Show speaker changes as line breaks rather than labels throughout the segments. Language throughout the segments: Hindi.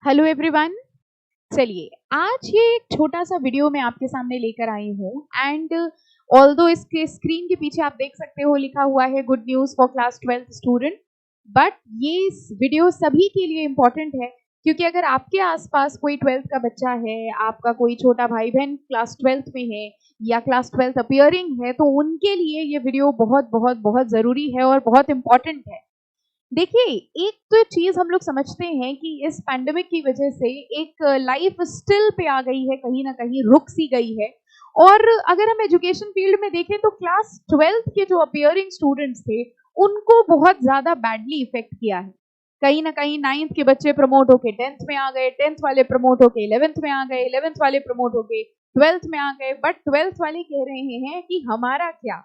Hello everyone. चलिए आज ये एक छोटा सा वीडियो मैं आपके सामने लेकर आई हूँ एंड ऑल्दो इसके स्क्रीन के पीछे आप देख सकते हो लिखा हुआ है good news for class 12th student, but ये वीडियो सभी के लिए इम्पोर्टेंट है क्योंकि अगर आपके आसपास कोई 12th का बच्चा है, आपका कोई छोटा भाई बहन क्लास 12th में है या क्लास 12th अपियरिंग है, तो उनके लिए ये वीडियो बहुत बहुत बहुत ज़रूरी है और बहुत इम्पॉर्टेंट है। देखिए, एक तो चीज़ हम लोग समझते हैं कि इस पैंडेमिक की वजह से एक लाइफ स्टिल पे आ गई है, कहीं न कहीं रुक सी गई है। और अगर हम एजुकेशन फील्ड में देखें तो क्लास 12th के जो अपियरिंग स्टूडेंट्स थे, उनको बहुत ज़्यादा बैडली इफ़ेक्ट किया है। कहीं न कहीं 9th के बच्चे प्रमोट होके 10th में आ गए, 10th वाले प्रमोट होके 11th में आ गए, 11th वाले प्रमोट होके 12th में आ गए, बट 12th वाले कह रहे हैं कि हमारा क्या?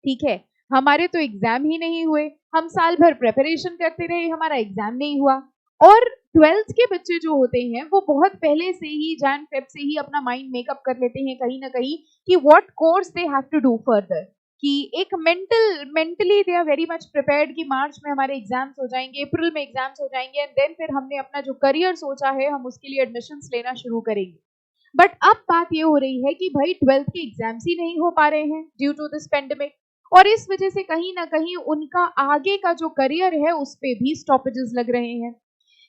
ठीक है, हमारे तो एग्जाम ही नहीं हुए, हम साल भर प्रिपरेशन करते रहे, हमारा एग्जाम नहीं हुआ। और 12th के बच्चे जो होते हैं वो बहुत पहले से ही जैन फेब से ही अपना माइंड मेकअप कर लेते हैं कहीं ना कहीं कि what course they have to do further, कि एक mentally they are very much prepared कि मार्च में हमारे एग्जाम्स हो जाएंगे, अप्रैल में एग्जाम्स हो जाएंगे एंड देन फिर हमने अपना जो करियर सोचा है हम उसके लिए एडमिशंस लेना शुरू करेंगे। बट अब बात ये हो रही है कि भाई 12th के एग्जाम्स ही नहीं हो पा रहे हैं ड्यू टू दिस पेंडेमिक, और इस वजह से कहीं ना कहीं उनका आगे का जो करियर है उस पे भी स्टॉपेजेस लग रहे हैं।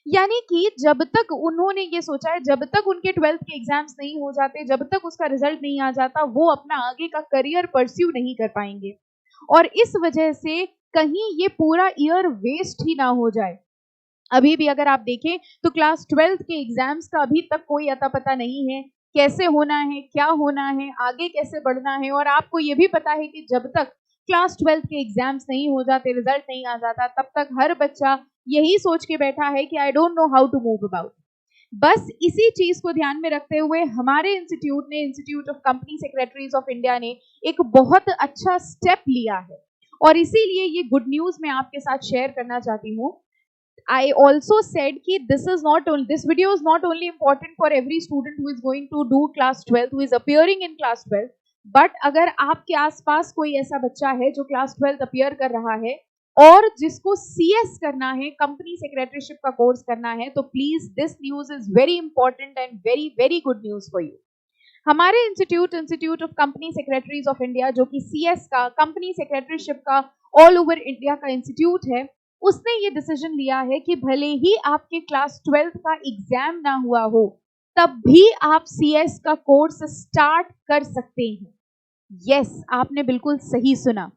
यानी कि जब तक उन्होंने ये सोचा है, जब तक उनके 12th के एग्जाम्स नहीं हो जाते, जब तक उसका रिजल्ट नहीं आ जाता, वो अपना आगे का करियर परस्यू नहीं कर पाएंगे। और इस वजह से कहीं ये पूरा ईयर वेस्ट ही ना हो जाए। अभी भी अगर आप देखें तो क्लास 12th के एग्जाम्स का अभी तक कोई अता पता नहीं है, कैसे होना है, क्या होना है, आगे कैसे बढ़ना है। और आपको ये भी पता है कि जब तक क्लास 12th के एग्जाम्स नहीं हो जाते, रिजल्ट नहीं आ जाता, तब तक हर बच्चा यही सोच के बैठा है कि I don't know how to move about. बस इसी चीज को ध्यान में रखते हुए हमारे इंस्टीट्यूट ने, institute of company secretaries of India ने एक बहुत अच्छा स्टेप लिया है और इसीलिए ये गुड न्यूज मैं आपके साथ शेयर करना चाहती हूँ। I also said कि this video is not only important for every student who is going to do class 12th, who is appearing in class 12th, but अगर आपके आसपास कोई ऐसा बच्चा है जो क्लास 12th अपीयर कर रहा है और जिसको CS करना है, कंपनी सेक्रेटरीशिप का कोर्स करना है, तो please this news is very important and very very good news for you. हमारे institute of company secretaries of India, जो कि CS का, कंपनी सेक्रेटरीशिप का ऑल ओवर इंडिया का इंस्टीट्यूट है, उसने ये डिसीजन लिया है कि भले ही आपके क्लास 12th का एग्जाम ना हुआ हो, तब भी आप CS का कोर्स स्टार्ट कर सकते हैं। यस, आपने बिल्कुल सही सुना।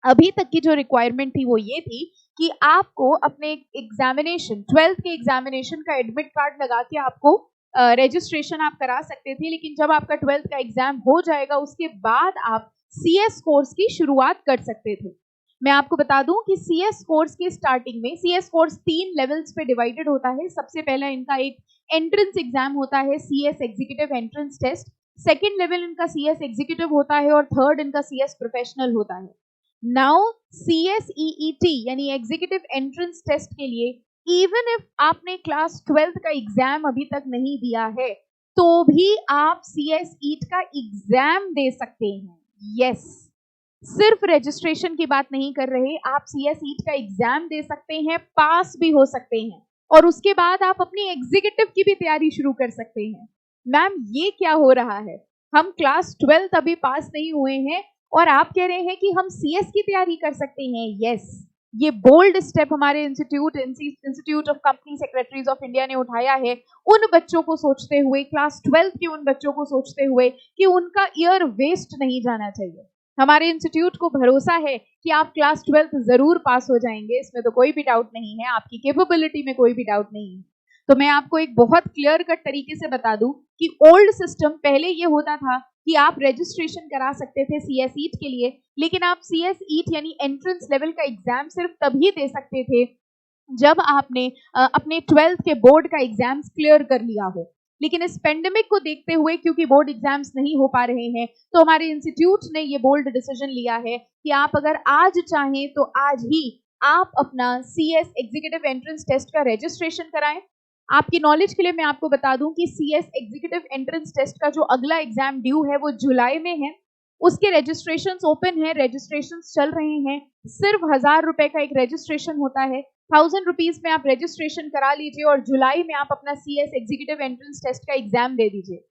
अभी तक की जो रिक्वायरमेंट थी वो ये थी कि आपको अपने एग्जामिनेशन, 12th के एग्जामिनेशन का एडमिट कार्ड लगा के आपको रजिस्ट्रेशन आप करा सकते थे, लेकिन जब आपका 12th का एग्जाम हो जाएगा उसके बाद आप CS कोर्स की शुरुआत कर सकते थे। मैं आपको बता दूं कि CS कोर्स के स्टार्टिंग में CS कोर्स 3 लेवल्स पे डिवाइडेड होता है। सबसे पहला इनका एक एंट्रेंस एग्जाम होता है, CS executive entrance test. Second level इनका CS एग्जीक्यूटिव होता है और थर्ड इनका CS प्रोफेशनल होता है। नाउ CS EET यानी एग्जीक्यूटिव एंट्रेंस टेस्ट के लिए इवन इफ आपने क्लास 12th का एग्जाम अभी तक नहीं दिया है, तो भी आप CS EET का एग्जाम दे सकते हैं। यस, सिर्फ रजिस्ट्रेशन की बात नहीं कर रहे, आप CS EET का एग्जाम दे सकते हैं, पास भी हो सकते हैं और उसके बाद आप अपनी एग्जीक्यूटिव की भी तैयारी शुरू कर सकते हैं। मैम, ये क्या हो रहा है? हम क्लास 12th अभी पास नहीं हुए हैं और आप कह रहे हैं कि हम CS की तैयारी कर सकते हैं। यस, ये बोल्ड स्टेप हमारे institute of company secretaries of India ने उठाया है, उन बच्चों को सोचते हुए, क्लास 12th के उन बच्चों को सोचते हुए कि उनका ईयर वेस्ट नहीं जाना चाहिए। हमारे इंस्टीट्यूट को भरोसा है कि आप क्लास 12th जरूर पास हो जाएंगे, इसमें तो कोई भी डाउट नहीं है, आपकी कैपेबिलिटी में कोई भी डाउट नहीं है। तो मैं आपको एक बहुत क्लियर कट तरीके से बता दूं कि ओल्ड सिस्टम पहले ये होता था कि आप रजिस्ट्रेशन करा सकते थे CS EET के लिए, लेकिन आप CS EET यानी एंट्रेंस लेवल का एग्जाम सिर्फ तभी दे सकते थे जब आपने अपने 12th के बोर्ड का एग्जाम्स क्लियर कर लिया हो। लेकिन इस पेंडेमिक को देखते हुए, क्योंकि बोर्ड एग्जाम्स नहीं हो पा रहे हैं, तो हमारे इंस्टीट्यूट ने ये बोल्ड डिसीजन लिया है कि आप अगर आज चाहें तो आज ही आप अपना CS एग्जीक्यूटिव एंट्रेंस टेस्ट का रजिस्ट्रेशन कराएं। आपकी नॉलेज के लिए मैं आपको बता दूं कि CS एग्जीक्यूटिव एंट्रेंस टेस्ट का जो अगला एग्जाम ड्यू है वो जुलाई में है। उसके रजिस्ट्रेशन ओपन है, रजिस्ट्रेशन चल रहे हैं। सिर्फ 1000 रुपए का एक रजिस्ट्रेशन होता है। ₹1000 में आप रजिस्ट्रेशन करा लीजिए और जुलाई में आप अपना CS एग्जीक्यूटिव एंट्रेंस टेस्ट का एग्जाम दे दीजिए।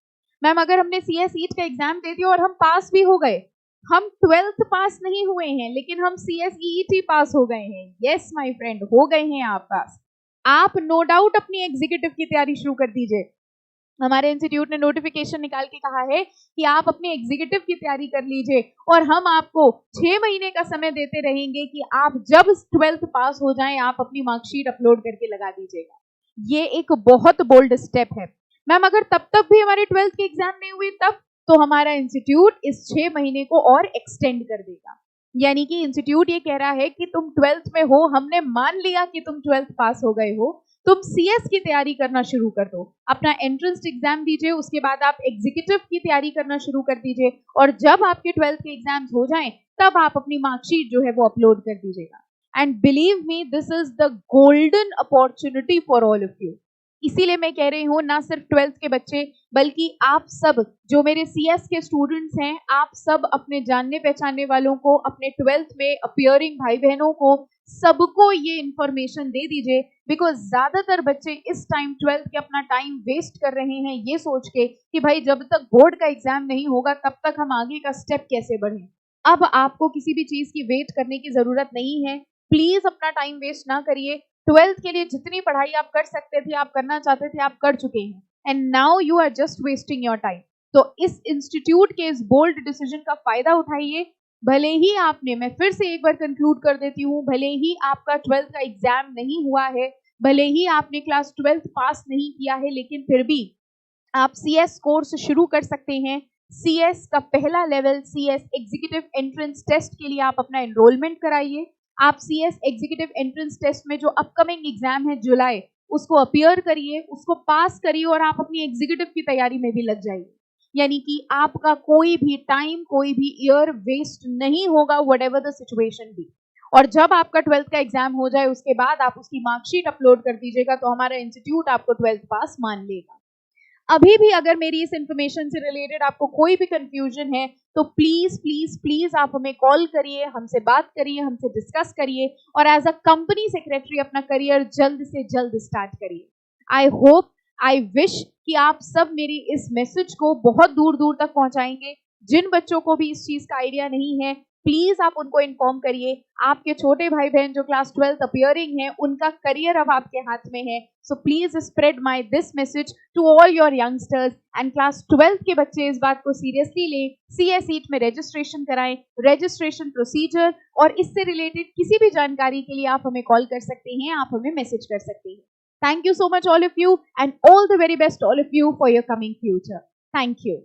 मैम अगर हमने CS ईट का एग्जाम दे दिया और हम पास भी हो गए, हम 12th पास नहीं हुए हैं लेकिन हम CS EET पास हो गए हैं। यस माय फ्रेंड, हो गए हैं आप पास। आप नो डाउट अपनी एग्जीक्यूटिव की तैयारी शुरू कर दीजिए। हमारे इंस्टीट्यूट ने नोटिफिकेशन निकाल के कहा है कि आप अपने एग्जीक्यूटिव की तैयारी कर लीजिए और हम आपको 6 महीने का समय देते रहेंगे कि आप जब 12th पास हो जाएं आप अपनी मार्कशीट अपलोड करके लगा दीजिएगा। ये एक बहुत बोल्ड स्टेप है। मैम अगर तब तक भी हमारे 12th के एग्जाम नहीं हुए तब तो हमारा इंस्टीट्यूट इस 6 महीने को और एक्सटेंड कर देगा। यानी कि इंस्टीट्यूट ये कह रहा है कि तुम 12th में हो, हमने मान लिया कि तुम 12th पास हो गए हो, तुम CS की तैयारी करना शुरू कर दो, अपना एंट्रेंस एग्जाम दीजिए, उसके बाद आप एग्जीक्यूटिव की तैयारी करना शुरू कर दीजिए और जब आपके 12th के एग्जाम्स हो जाएं तब आप अपनी मार्कशीट जो है वो अपलोड कर दीजिएगा। And believe me, this is the golden opportunity for all of you. इसीलिए मैं कह रही हूँ ना सिर्फ 12th के बच्चे बल्कि आप सब जो मेरे CS के स्टूडेंट्स हैं, आप सब अपने जानने पहचानने वालों को, अपने 12th में अपियरिंग भाई बहनों को, सबको ये इंफॉर्मेशन दे दीजिए। बिकॉज ज्यादातर बच्चे इस टाइम 12th के अपना टाइम वेस्ट कर रहे हैं ये सोच के कि भाई जब तक बोर्ड का एग्जाम नहीं होगा तब तक हम आगे का स्टेप कैसे बढ़ें। अब आपको किसी भी चीज की वेट करने की जरूरत नहीं है। प्लीज अपना टाइम वेस्ट ना करिए। 12th के लिए जितनी पढ़ाई आप कर सकते थे, आप करना चाहते थे, आप कर चुके हैं and now you are just wasting your time. तो इस इंस्टीट्यूट के इस बोल्ड डिसीजन का फायदा उठाइए। भले ही आपने, मैं फिर से एक बार कंक्लूड कर देती हूँ, भले ही आपका 12th का एग्जाम नहीं हुआ है, भले ही आपने क्लास 12th पास नहीं किया है, लेकिन फिर भी आप CS कोर्स शुरू कर सकते हैं। CS का पहला level CS executive entrance test के लिए आप अपना एनरोलमेंट कराइए। आप CS एग्जीक्यूटिव एंट्रेंस टेस्ट में जो अपकमिंग एग्जाम है जुलाई, उसको अपीयर करिए, उसको पास करिए और आप अपनी एग्जीक्यूटिव की तैयारी में भी लग जाइए। यानी कि आपका कोई भी टाइम, कोई भी ईयर वेस्ट नहीं होगा, व्हाटएवर द सिचुएशन भी। और जब आपका 12th का एग्जाम हो जाए उसके बाद आप उसकी मार्कशीट अपलोड कर दीजिएगा तो हमारा इंस्टीट्यूट आपको 12th पास मान लेगा। अभी भी अगर मेरी इस इंफॉर्मेशन से रिलेटेड आपको कोई भी कंफ्यूजन है तो प्लीज प्लीज प्लीज आप हमें कॉल करिए, हमसे बात करिए, हमसे डिस्कस करिए और एज अ कंपनी सेक्रेटरी अपना करियर जल्द से जल्द स्टार्ट करिए। आई होप, आई विश कि आप सब मेरी इस मैसेज को बहुत दूर दूर तक पहुंचाएंगे। जिन बच्चों को भी इस चीज का आइडिया नहीं है प्लीज आप उनको इन्फॉर्म करिए। आपके छोटे भाई बहन जो क्लास 12th अपियरिंग है उनका करियर अब आपके हाथ में है। So please spread my this message to all your youngsters and class 12th के बच्चे इस बात को सीरियसली लें। CS ईट में रजिस्ट्रेशन कराएं। रजिस्ट्रेशन प्रोसीजर और इससे रिलेटेड किसी भी जानकारी के लिए आप हमें कॉल कर सकते हैं, आप हमें मैसेज कर सकते हैं। Thank you so much all of you and all the very best all of you for your coming future. Thank you.